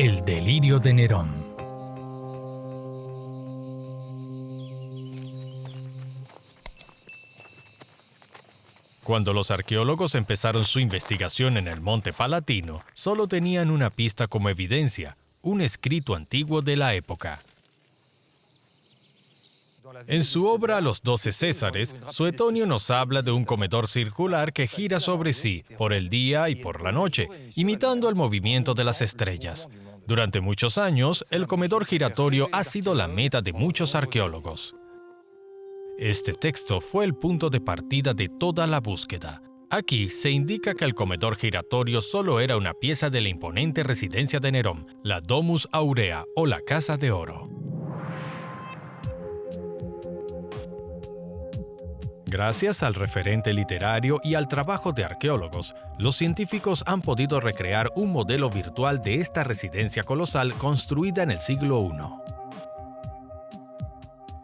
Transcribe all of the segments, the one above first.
El delirio de Nerón. Cuando los arqueólogos empezaron su investigación en el Monte Palatino, solo tenían una pista como evidencia, un escrito antiguo de la época. En su obra Los 12 Césares, Suetonio nos habla de un comedor circular que gira sobre sí por el día y por la noche, imitando el movimiento de las estrellas. Durante muchos años, el comedor giratorio ha sido la meta de muchos arqueólogos. Este texto fue el punto de partida de toda la búsqueda. Aquí se indica que el comedor giratorio solo era una pieza de la imponente residencia de Nerón, la Domus Aurea o la Casa de Oro. Gracias al referente literario y al trabajo de arqueólogos, los científicos han podido recrear un modelo virtual de esta residencia colosal construida en el siglo I.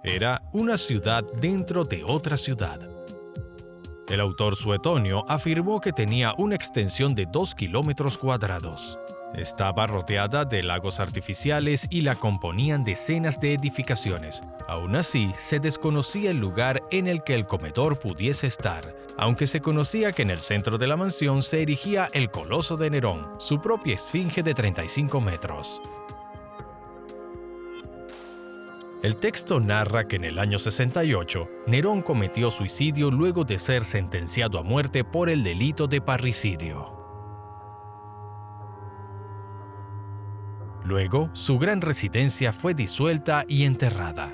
Era una ciudad dentro de otra ciudad. El autor Suetonio afirmó que tenía una extensión de 2 kilómetros cuadrados. Estaba rodeada de lagos artificiales y la componían decenas de edificaciones. Aún así, se desconocía el lugar en el que el comedor pudiese estar, aunque se conocía que en el centro de la mansión se erigía el Coloso de Nerón, su propia esfinge de 35 metros. El texto narra que en el año 68, Nerón cometió suicidio luego de ser sentenciado a muerte por el delito de parricidio. Luego, su gran residencia fue disuelta y enterrada.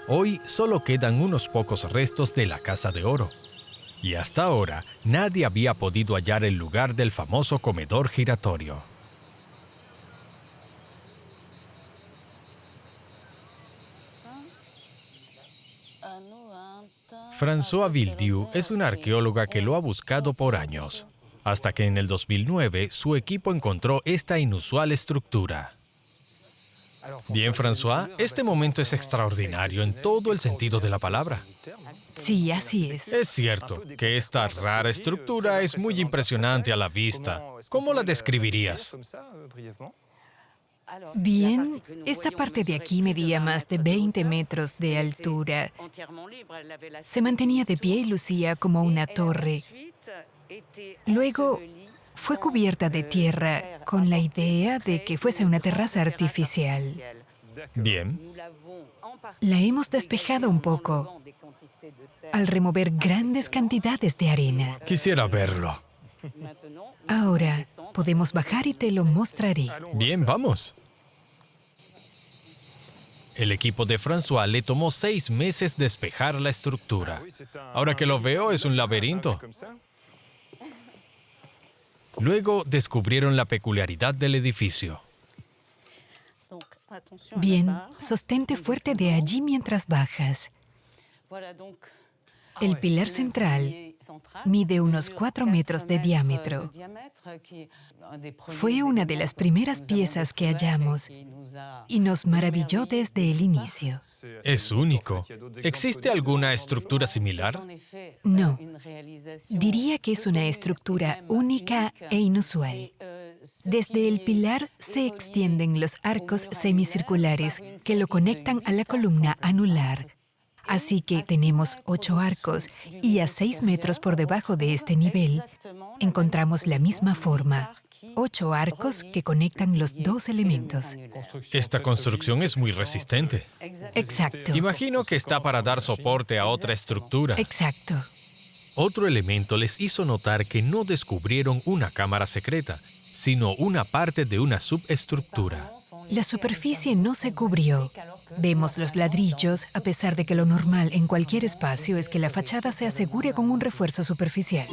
Hoy solo quedan unos pocos restos de la Casa de Oro. Y hasta ahora, nadie había podido hallar el lugar del famoso comedor giratorio. François Villedieu es una arqueóloga que lo ha buscado por años, hasta que en el 2009 su equipo encontró esta inusual estructura. Bien, François, este momento es extraordinario en todo el sentido de la palabra. Sí, así es. Es cierto que esta rara estructura es muy impresionante a la vista. ¿Cómo la describirías? Bien, esta parte de aquí medía más de 20 metros de altura. Se mantenía de pie y lucía como una torre. Luego fue cubierta de tierra con la idea de que fuese una terraza artificial. Bien. La hemos despejado un poco al remover grandes cantidades de arena. Quisiera verlo. Ahora podemos bajar y te lo mostraré. Bien, vamos. El equipo de François le tomó 6 meses despejar la estructura. Ahora que lo veo, es un laberinto. Luego descubrieron la peculiaridad del edificio. Bien, sostente fuerte de allí mientras bajas. El pilar central mide unos 4 metros de diámetro. Fue una de las primeras piezas que hallamos y nos maravilló desde el inicio. Es único. ¿Existe alguna estructura similar? No. Diría que es una estructura única e inusual. Desde el pilar se extienden los arcos semicirculares que lo conectan a la columna anular. Así que tenemos 8 arcos y a 6 metros por debajo de este nivel encontramos la misma forma. 8 arcos que conectan los 2 elementos. Esta construcción es muy resistente. Exacto. Imagino que está para dar soporte a otra estructura. Exacto. Otro elemento les hizo notar que no descubrieron una cámara secreta, sino una parte de una subestructura. La superficie no se cubrió. Vemos los ladrillos, a pesar de que lo normal en cualquier espacio es que la fachada se asegure con un refuerzo superficial.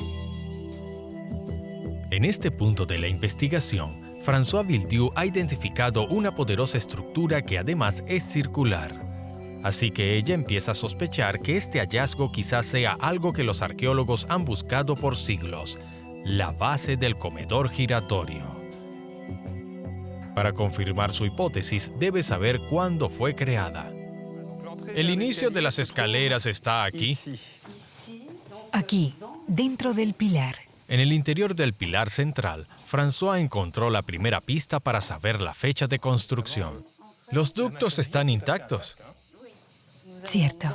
En este punto de la investigación, François Villedieu ha identificado una poderosa estructura que además es circular. Así que ella empieza a sospechar que este hallazgo quizás sea algo que los arqueólogos han buscado por siglos, la base del comedor giratorio. Para confirmar su hipótesis, debe saber cuándo fue creada. El inicio de las escaleras está aquí. Aquí, dentro del pilar. En el interior del pilar central, François encontró la primera pista para saber la fecha de construcción. Los ductos están intactos. Cierto.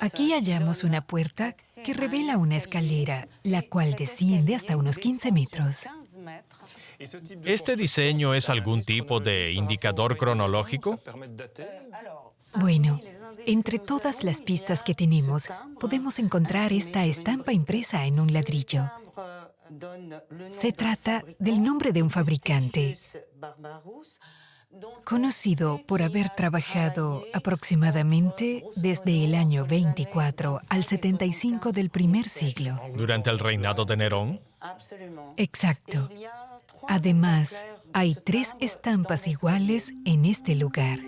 Aquí hallamos una puerta que revela una escalera, la cual desciende hasta unos 15 metros. ¿Este diseño es algún tipo de indicador cronológico? Bueno, entre todas las pistas que tenemos, podemos encontrar esta estampa impresa en un ladrillo. Se trata del nombre de un fabricante, conocido por haber trabajado aproximadamente desde el año 24 al 75 del primer siglo. ¿Durante el reinado de Nerón? Exacto. Además, hay 3 estampas iguales en este lugar.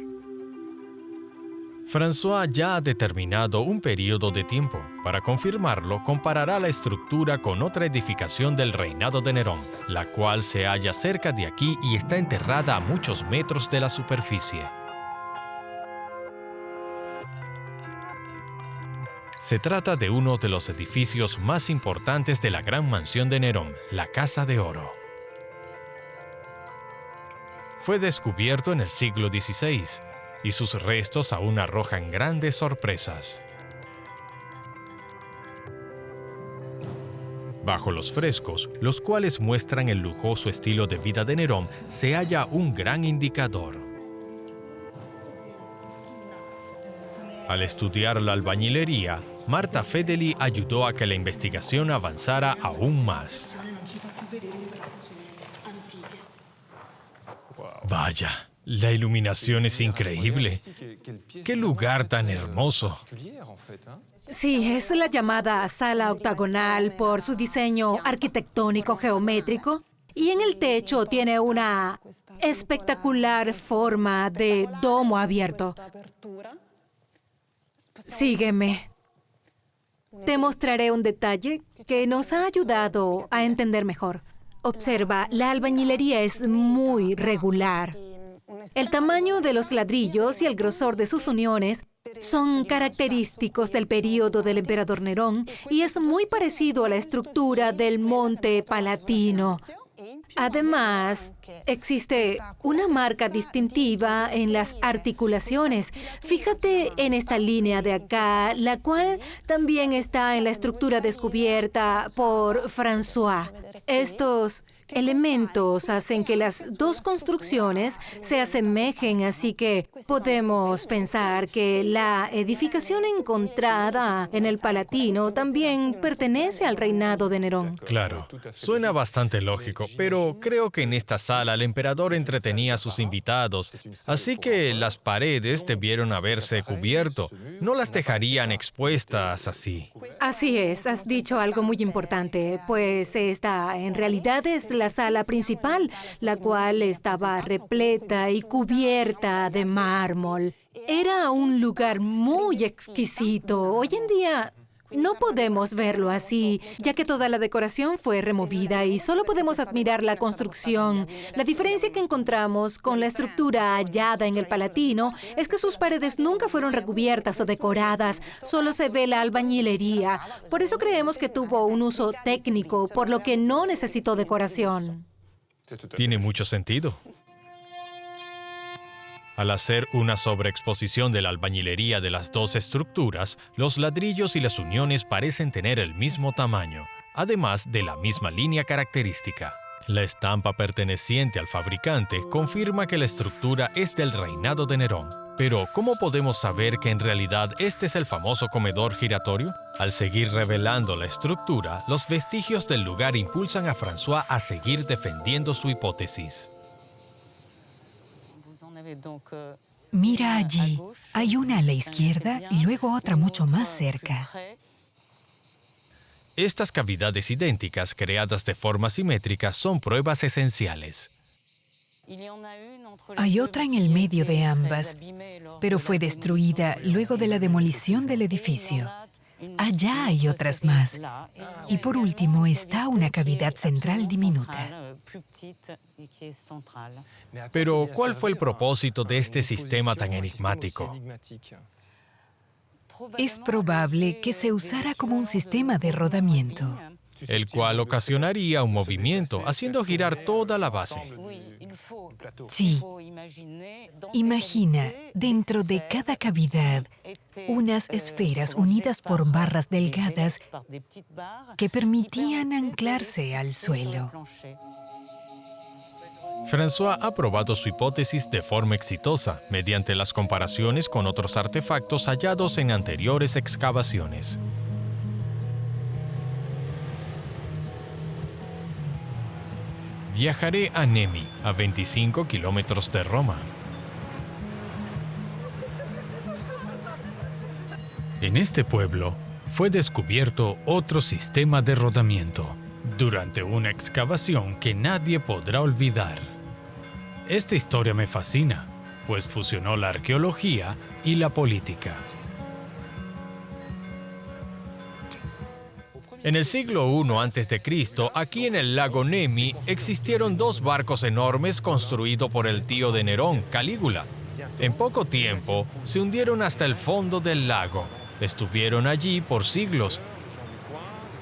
François ya ha determinado un periodo de tiempo. Para confirmarlo, comparará la estructura con otra edificación del reinado de Nerón, la cual se halla cerca de aquí y está enterrada a muchos metros de la superficie. Se trata de uno de los edificios más importantes de la gran mansión de Nerón, la Casa de Oro. Fue descubierto en el siglo XVI, y sus restos aún arrojan grandes sorpresas. Bajo los frescos, los cuales muestran el lujoso estilo de vida de Nerón, se halla un gran indicador. Al estudiar la albañilería, Marta Fedeli ayudó a que la investigación avanzara aún más. Vaya, la iluminación es increíble. ¡Qué lugar tan hermoso! Sí, es la llamada sala octagonal por su diseño arquitectónico geométrico. Y en el techo tiene una espectacular forma de domo abierto. Sígueme. Te mostraré un detalle que nos ha ayudado a entender mejor. Observa, la albañilería es muy regular. El tamaño de los ladrillos y el grosor de sus uniones son característicos del período del emperador Nerón y es muy parecido a la estructura del Monte Palatino. Además, existe una marca distintiva en las articulaciones. Fíjate en esta línea de acá, la cual también está en la estructura descubierta por François. Estos elementos hacen que las dos construcciones se asemejen, así que podemos pensar que la edificación encontrada en el Palatino también pertenece al reinado de Nerón. Claro, suena bastante lógico, pero creo que en esta sala el emperador entretenía a sus invitados, así que las paredes debieron haberse cubierto, no las dejarían expuestas así. Así es, has dicho algo muy importante, pues esta en realidad es la sala principal, la cual estaba repleta y cubierta de mármol. Era un lugar muy exquisito. Hoy en día no podemos verlo así, ya que toda la decoración fue removida y solo podemos admirar la construcción. La diferencia que encontramos con la estructura hallada en el Palatino es que sus paredes nunca fueron recubiertas o decoradas, solo se ve la albañilería. Por eso creemos que tuvo un uso técnico, por lo que no necesitó decoración. Tiene mucho sentido. Al hacer una sobreexposición de la albañilería de las dos estructuras, los ladrillos y las uniones parecen tener el mismo tamaño, además de la misma línea característica. La estampa perteneciente al fabricante confirma que la estructura es del reinado de Nerón. Pero, ¿cómo podemos saber que en realidad este es el famoso comedor giratorio? Al seguir revelando la estructura, los vestigios del lugar impulsan a François a seguir defendiendo su hipótesis. Mira allí, hay una a la izquierda y luego otra mucho más cerca. Estas cavidades idénticas, creadas de forma simétrica, son pruebas esenciales. Hay otra en el medio de ambas, pero fue destruida luego de la demolición del edificio. Allá hay otras más. Y por último está una cavidad central diminuta. Pero, ¿cuál fue el propósito de este sistema tan enigmático? Es probable que se usara como un sistema de rodamiento. el cual ocasionaría un movimiento, haciendo girar toda la base. Sí. Imagina, dentro de cada cavidad, unas esferas unidas por barras delgadas que permitían anclarse al suelo. François ha probado su hipótesis de forma exitosa, mediante las comparaciones con otros artefactos hallados en anteriores excavaciones. Viajaré a Nemi, a 25 kilómetros de Roma. En este pueblo fue descubierto otro sistema de rodamiento durante una excavación que nadie podrá olvidar. Esta historia me fascina, pues fusionó la arqueología y la política. En el siglo I a.C., aquí en el lago Nemi, existieron dos barcos enormes construidos por el tío de Nerón, Calígula. En poco tiempo, se hundieron hasta el fondo del lago. Estuvieron allí por siglos.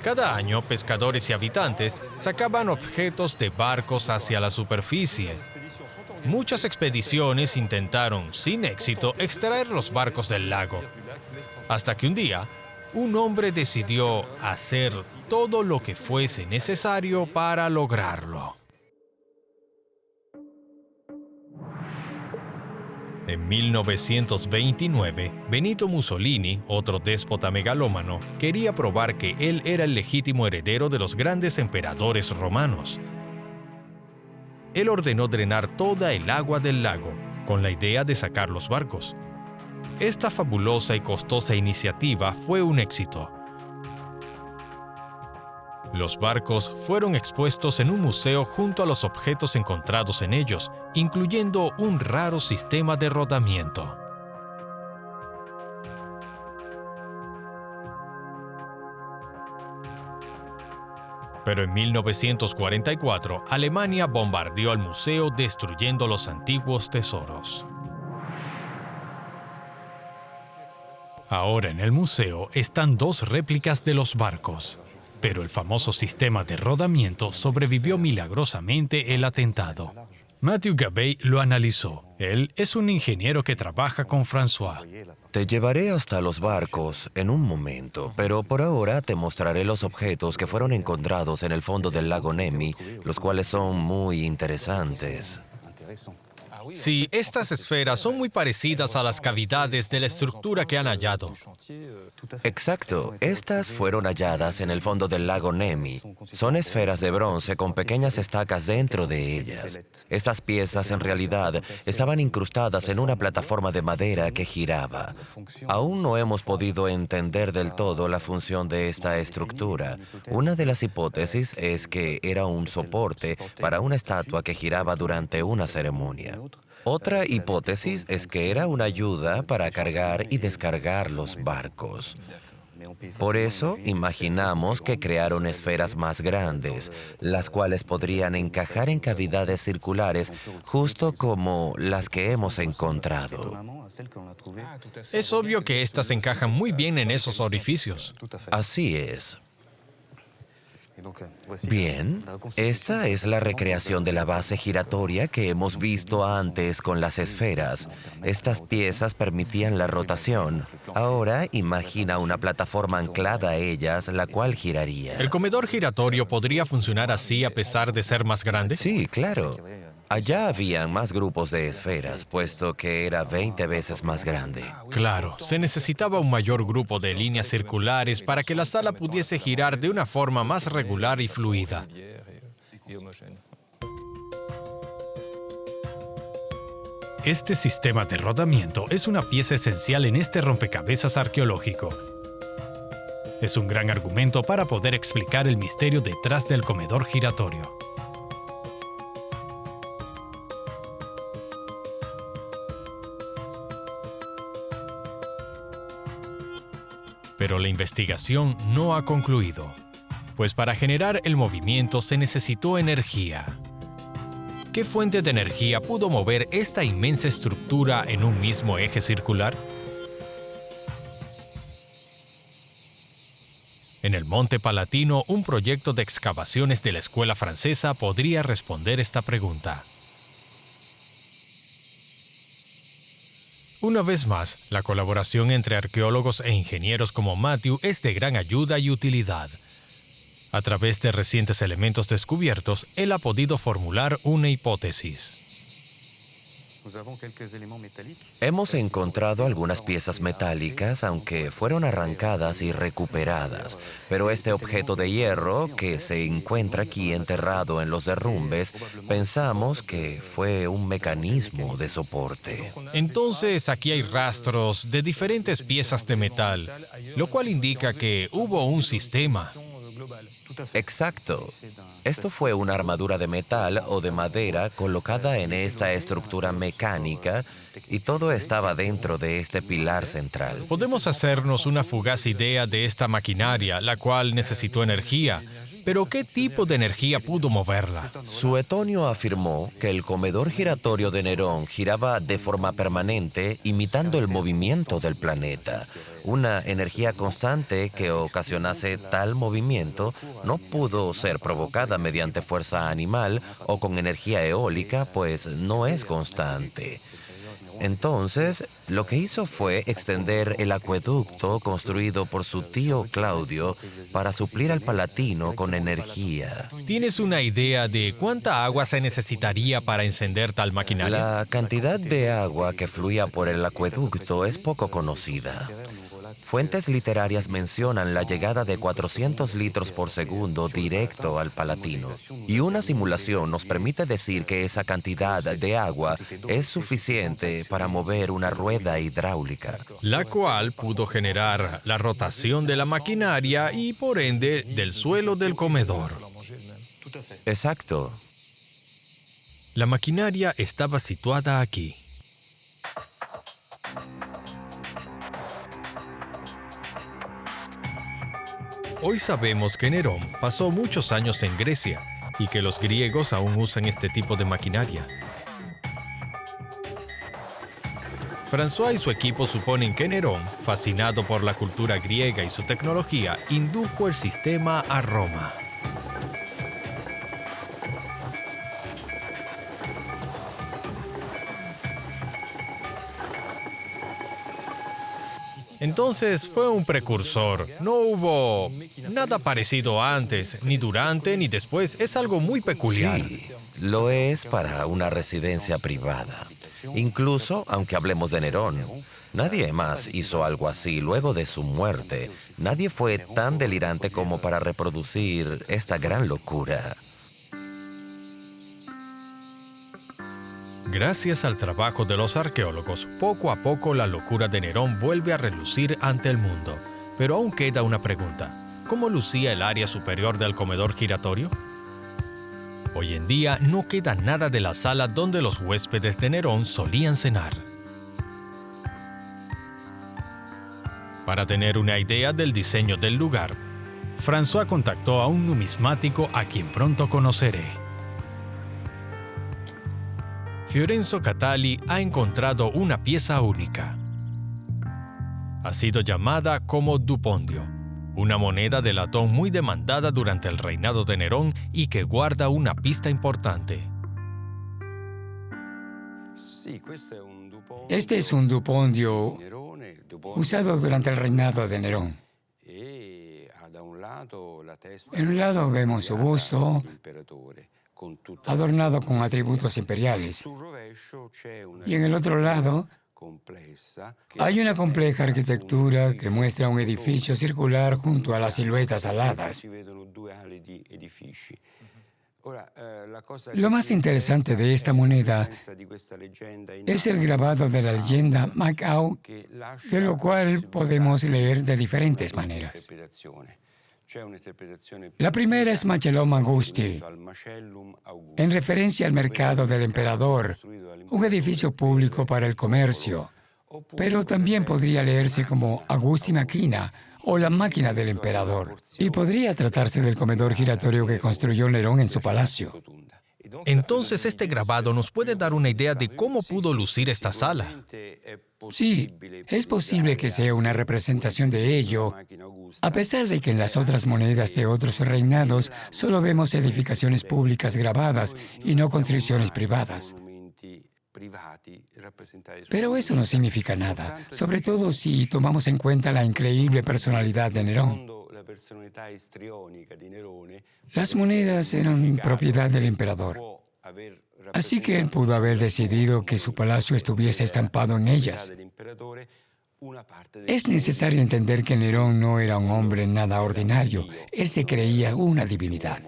Cada año, pescadores y habitantes sacaban objetos de barcos hacia la superficie. Muchas expediciones intentaron, sin éxito, extraer los barcos del lago. Hasta que un día, un hombre decidió hacer todo lo que fuese necesario para lograrlo. En 1929, Benito Mussolini, otro déspota megalómano, quería probar que él era el legítimo heredero de los grandes emperadores romanos. Él ordenó drenar toda el agua del lago, con la idea de sacar los barcos. Esta fabulosa y costosa iniciativa fue un éxito. Los barcos fueron expuestos en un museo junto a los objetos encontrados en ellos, incluyendo un raro sistema de rodamiento. Pero en 1944, Alemania bombardeó al museo destruyendo los antiguos tesoros. Ahora en el museo están dos réplicas de los barcos, pero el famoso sistema de rodamiento sobrevivió milagrosamente el atentado. Mathieu Gabay lo analizó. Él es un ingeniero que trabaja con François. Te llevaré hasta los barcos en un momento, pero por ahora te mostraré los objetos que fueron encontrados en el fondo del lago Nemi, los cuales son muy interesantes. Sí, estas esferas son muy parecidas a las cavidades de la estructura que han hallado. Exacto, estas fueron halladas en el fondo del lago Nemi. Son esferas de bronce con pequeñas estacas dentro de ellas. Estas piezas en realidad estaban incrustadas en una plataforma de madera que giraba. Aún no hemos podido entender del todo la función de esta estructura. Una de las hipótesis es que era un soporte para una estatua que giraba durante una ceremonia. Otra hipótesis es que era una ayuda para cargar y descargar los barcos. Por eso, imaginamos que crearon esferas más grandes, las cuales podrían encajar en cavidades circulares, justo como las que hemos encontrado. Es obvio que estas encajan muy bien en esos orificios. Así es. Bien, esta es la recreación de la base giratoria que hemos visto antes con las esferas. Estas piezas permitían la rotación. Ahora imagina una plataforma anclada a ellas, la cual giraría. ¿El comedor giratorio podría funcionar así a pesar de ser más grande? Sí, claro. Allá habían más grupos de esferas, puesto que era 20 veces más grande. Claro, se necesitaba un mayor grupo de líneas circulares para que la sala pudiese girar de una forma más regular y fluida. Este sistema de rodamiento es una pieza esencial en este rompecabezas arqueológico. Es un gran argumento para poder explicar el misterio detrás del comedor giratorio. Pero la investigación no ha concluido, pues para generar el movimiento se necesitó energía. ¿Qué fuente de energía pudo mover esta inmensa estructura en un mismo eje circular? En el Monte Palatino, un proyecto de excavaciones de la escuela francesa podría responder esta pregunta. Una vez más, la colaboración entre arqueólogos e ingenieros como Matthew es de gran ayuda y utilidad. A través de recientes elementos descubiertos, él ha podido formular una hipótesis. Hemos encontrado algunas piezas metálicas, aunque fueron arrancadas y recuperadas. Pero este objeto de hierro, que se encuentra aquí enterrado en los derrumbes, pensamos que fue un mecanismo de soporte. Entonces, aquí hay rastros de diferentes piezas de metal, lo cual indica que hubo un sistema. Exacto. Esto fue una armadura de metal o de madera colocada en esta estructura mecánica y todo estaba dentro de este pilar central. Podemos hacernos una fugaz idea de esta maquinaria, la cual necesitó energía. Pero, ¿qué tipo de energía pudo moverla? Suetonio afirmó que el comedor giratorio de Nerón giraba de forma permanente, imitando el movimiento del planeta. Una energía constante que ocasionase tal movimiento no pudo ser provocada mediante fuerza animal o con energía eólica, pues no es constante. Entonces, lo que hizo fue extender el acueducto construido por su tío Claudio para suplir al Palatino con energía. ¿Tienes una idea de cuánta agua se necesitaría para encender tal maquinaria? La cantidad de agua que fluía por el acueducto es poco conocida. Fuentes literarias mencionan la llegada de 400 litros por segundo directo al Palatino. Y una simulación nos permite decir que esa cantidad de agua es suficiente para mover una rueda hidráulica. La cual pudo generar la rotación de la maquinaria y, por ende, del suelo del comedor. Exacto. La maquinaria estaba situada aquí. Hoy sabemos que Nerón pasó muchos años en Grecia y que los griegos aún usan este tipo de maquinaria. François y su equipo suponen que Nerón, fascinado por la cultura griega y su tecnología, indujo el sistema a Roma. Entonces fue un precursor. No hubo nada parecido antes, ni durante, ni después. Es algo muy peculiar. Sí, lo es para una residencia privada. Incluso, aunque hablemos de Nerón, nadie más hizo algo así luego de su muerte. Nadie fue tan delirante como para reproducir esta gran locura. Gracias al trabajo de los arqueólogos, poco a poco la locura de Nerón vuelve a relucir ante el mundo. Pero aún queda una pregunta. ¿Cómo lucía el área superior del comedor giratorio? Hoy en día no queda nada de la sala donde los huéspedes de Nerón solían cenar. Para tener una idea del diseño del lugar, François contactó a un numismático a quien pronto conoceré. Fiorenzo Catali ha encontrado una pieza única. Ha sido llamada como dupondio, una moneda de latón muy demandada durante el reinado de Nerón y que guarda una pista importante. Este es un dupondio usado durante el reinado de Nerón. En un lado vemos su busto, adornado con atributos imperiales. Y en el otro lado hay una compleja arquitectura que muestra un edificio circular junto a las siluetas aladas. Lo más interesante de esta moneda es el grabado de la leyenda Macao, de lo cual podemos leer de diferentes maneras. La primera es Macellum Augusti, en referencia al mercado del emperador, un edificio público para el comercio, pero también podría leerse como Augusti Machina o la máquina del emperador, y podría tratarse del comedor giratorio que construyó Nerón en su palacio. Entonces este grabado nos puede dar una idea de cómo pudo lucir esta sala. Sí, es posible que sea una representación de ello, a pesar de que en las otras monedas de otros reinados solo vemos edificaciones públicas grabadas y no construcciones privadas. Pero eso no significa nada, sobre todo si tomamos en cuenta la increíble personalidad de Nerón. Las monedas eran propiedad del emperador, así que él pudo haber decidido que su palacio estuviese estampado en ellas. Es necesario entender que Nerón no era un hombre nada ordinario, él se creía una divinidad.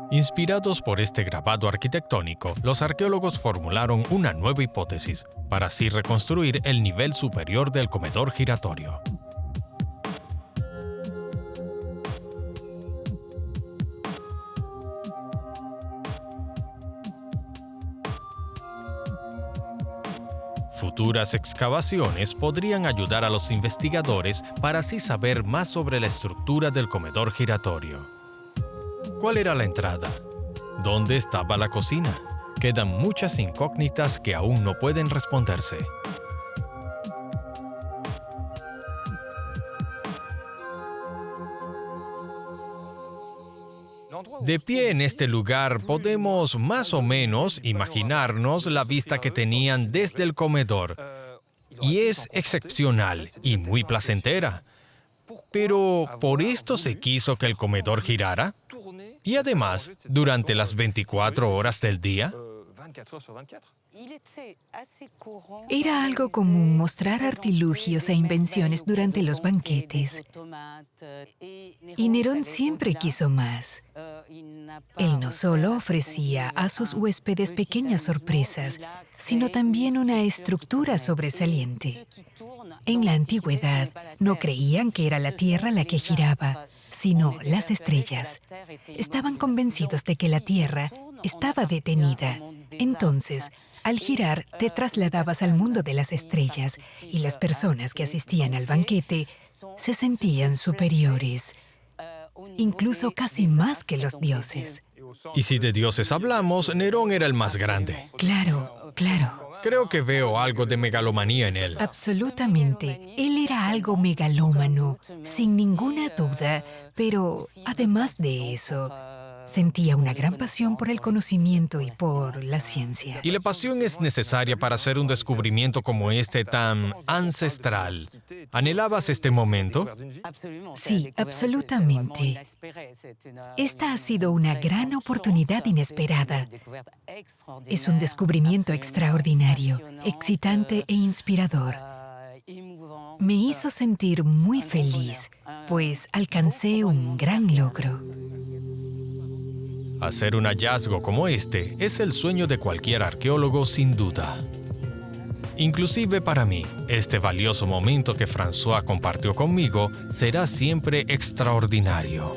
Inspirados por este grabado arquitectónico, los arqueólogos formularon una nueva hipótesis para así reconstruir el nivel superior del comedor giratorio. Futuras excavaciones podrían ayudar a los investigadores para así saber más sobre la estructura del comedor giratorio. ¿Cuál era la entrada? ¿Dónde estaba la cocina? Quedan muchas incógnitas que aún no pueden responderse. De pie en este lugar podemos más o menos imaginarnos la vista que tenían desde el comedor. Y es excepcional y muy placentera. Pero, ¿por esto se quiso que el comedor girara? Y además, durante las 24 horas del día. Era algo común mostrar artilugios e invenciones durante los banquetes. Y Nerón siempre quiso más. Él no solo ofrecía a sus huéspedes pequeñas sorpresas, sino también una estructura sobresaliente. En la antigüedad, no creían que era la Tierra la que giraba, sino las estrellas. Estaban convencidos de que la Tierra estaba detenida. Entonces, al girar, te trasladabas al mundo de las estrellas y las personas que asistían al banquete se sentían superiores, incluso casi más que los dioses. Y si de dioses hablamos, Nerón era el más grande. Claro, claro. Creo que veo algo de megalomanía en él. Absolutamente. Él era algo megalómano, sin ninguna duda, pero además de eso, sentía una gran pasión por el conocimiento y por la ciencia. Y la pasión es necesaria para hacer un descubrimiento como este tan ancestral. ¿Anhelabas este momento? Sí, absolutamente. Esta ha sido una gran oportunidad inesperada. Es un descubrimiento extraordinario, excitante e inspirador. Me hizo sentir muy feliz, pues alcancé un gran logro. Hacer un hallazgo como este es el sueño de cualquier arqueólogo sin duda. Inclusive para mí, este valioso momento que François compartió conmigo será siempre extraordinario.